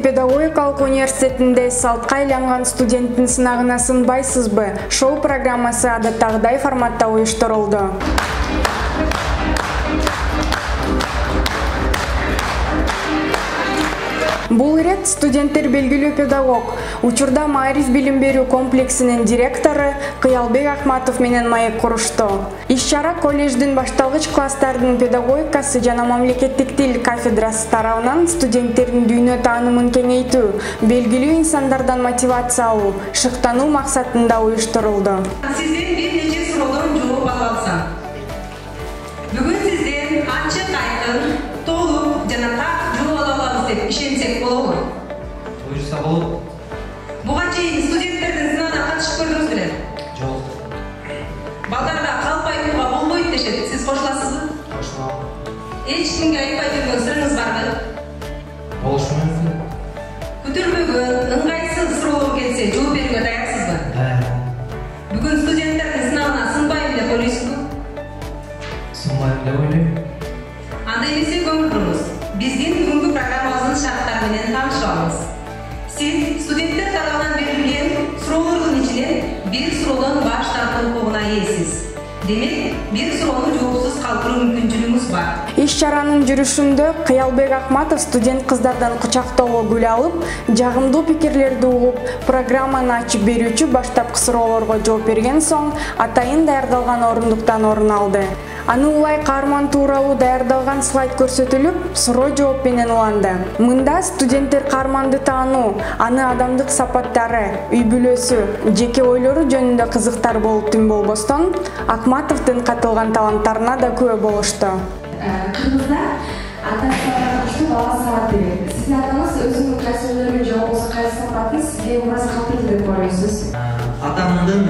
педагогикалык университетинде салтка айланган студенттин сынагына сынбайсызбы? Шоу программасы адаттагыдай форматта уюштурулду. Бул ирет студенттер белгилүү педагог, учурда Маариф билим берүү комплексинин директору Кыялбек Ахматов менен маек курушту. Иш-чара колледждин башталгыч класстардын педагогикасы жана мамлекеттик тил кафедрасы тарабынан студенттердин дүйнө таанымын кеңейтүү, белгилүү инсандардан мотивация алуу, шыктануу максатында уюштурулду. Сизден бир нече суроодон жооп ала алсам. Бүгүн сизден ачык айкын, толук жана так жооп ала алабыз деп ишенсек болобу? Буюрса болот. Буга чейин студенттердин сынагына катышып көрдүңүз беле? Жок. Балдарга калпай турууга болбойт дешет. Сиз кошуласызбы? Кошулам. Эч кимге айтпай жүргөн сырыңыз барбы? Болушу мүмкүн. Күтүлбөгөн, ыңгайсыз суроолор келсе жооп берүүгө даярсызбы? Бүгүн студенттердин сынагына сынбайм деп ойлойсузбу? Сынбайм деп ойлойм. Анда эмесе көңүл буруңуз. Биздин бүгүнкү программабыздын шарттары менен таанышып алыңыз. Сиз студенттер тарабынан берилген суроолордун ичинен бир суроодон баш тартуу укугуна ээсиз. Демек, бир суроону жоопсуз калтыруу мүмкүнчүлүгүңүз бар. Иш-чаранын жүрүшүндө Кыялбек Ахматов студент кыздардан кучактоого гүл алып, жагымдуу пикирлерди угуп, программаны ачып берүүчү баштапкы суроолорго жооп берген соң, атайын даярдалган орундуктан орун алды. Аны улай каарман тууралуу даярдалган слайд көрсөтүлүп, суроо жооп менен уланды. Мында студенттер каарманды таануу, аны адамдык сапаттары, үй бүлөсү, жеке ойлору жөнүндө кызыктар болуп түн болбостон, Ахматовдун катылган таланттарына да күбө болушту. Кыргызда ата-анага кошто бала сабат берет. Сиздин атаңыз өзүнүн кайсы ойлорун же болбосо кайсы сапатын сизге мурас калтырды деп ойлойсуз? Атамдын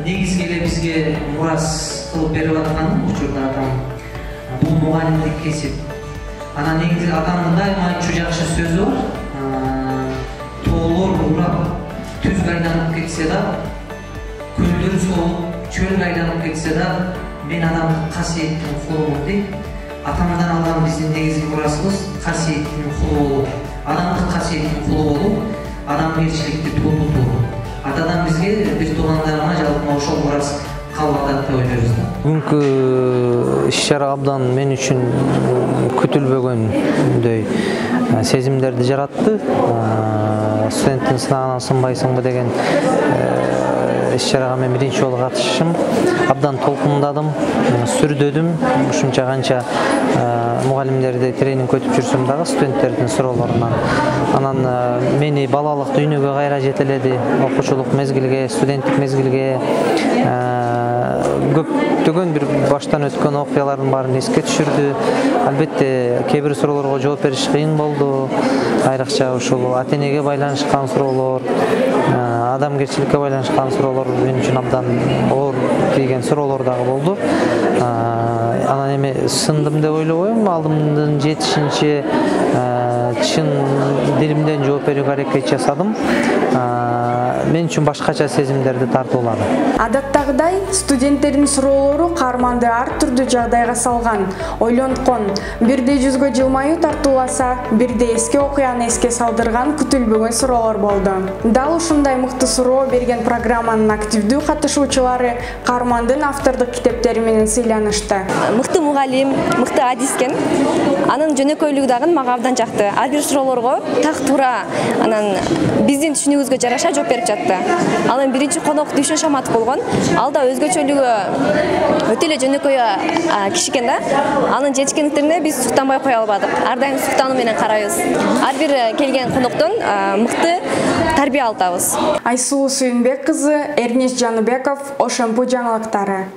негизги эле бизге мурас кылып берип аткан учурда атам бул мугалимдик кесип. Анан негизи атамдын дайыма айтчу жакшы сөзү бар. Тоолор урап, түз айланып кетсе да, көлдөр соолуп, чөл айланып кетсе да, мен адамдык касиеттин кулумун дейт. Атамдан алган биздин негизги мурасыбыз касиеттин кулу болуу, адамдык касиеттин кулу болуу, адамгерчиликти туудуу. Атадан бизге бир туугандарына жалпы ошол мурас калып атат деп ойлойбуз. Бүгүнкү иш-чара абдан мен үчүн күтүлбөгөндөй сезимдерди жаратты. Студенттин сынагынан сынбайсыңбы деген иш-чарага мен биринчи жолу катышышым. Абдан толкундадым, сүрдөдүм. Ушунча канча мугалимдерди тренинг өтүп жүрсөм дагы студенттердин суроолорунан. Анан мени балалык дүйнөгө кайра жетеледи. Окуучулук мезгилге, студенттик мезгилге көптөгөн бир баштан өткөн окуялардын баарын эске түшүрдү. Албетте, кээ бир суроолорго жооп бериш кыйын болду. Айрыкча ушул ата-энеге байланышкан суроолор, адамгерчиликке байланышкан суроолор мен үчүн абдан оор тийген суроолор дагы болду. Анан эми сындым деп ойлобойм, алдымдын жетишинче чын дилимден жооп берүүгө аракет жасадым. Мен үчүн башкача сезимдерди тартуулады. Адаттагыдай студенттердин суроолору каарманды ар түрдүү жагдайга салган, ойлонткон, бирде жүзгө жылмаюу тартууласа, бирде эски окуяны эске салдырган күтүлбөгөн суроолор болду. Дал ушундай мыкты суроо берген программанын активдүү катышуучулары каармандын автордук китептери менен сыйланышты. Мыкты мугалим, мыкты адискен. Анын жөнөкөйлүгү дагы мага абдан жакты. Ар бир суроолорго так туура, анан биздин түшүнүгүбүзгө жараша жооп берип жатты. Анын биринчи конок Дүйшөн Шаматов болгон. Ал да өзгөчөлүгү өтө эле жөнөкөй киши экен да. Анын жетишкендиктерине биз суктанбай кое албадык. Ар дайым суктануу менен карайбыз. Ар бир келген коноктон мыкты тарбия алабыз. Айсулуу Сүйүнбек кызы, Эрнис Жаныбеков, Ошемпу жаңылыктары.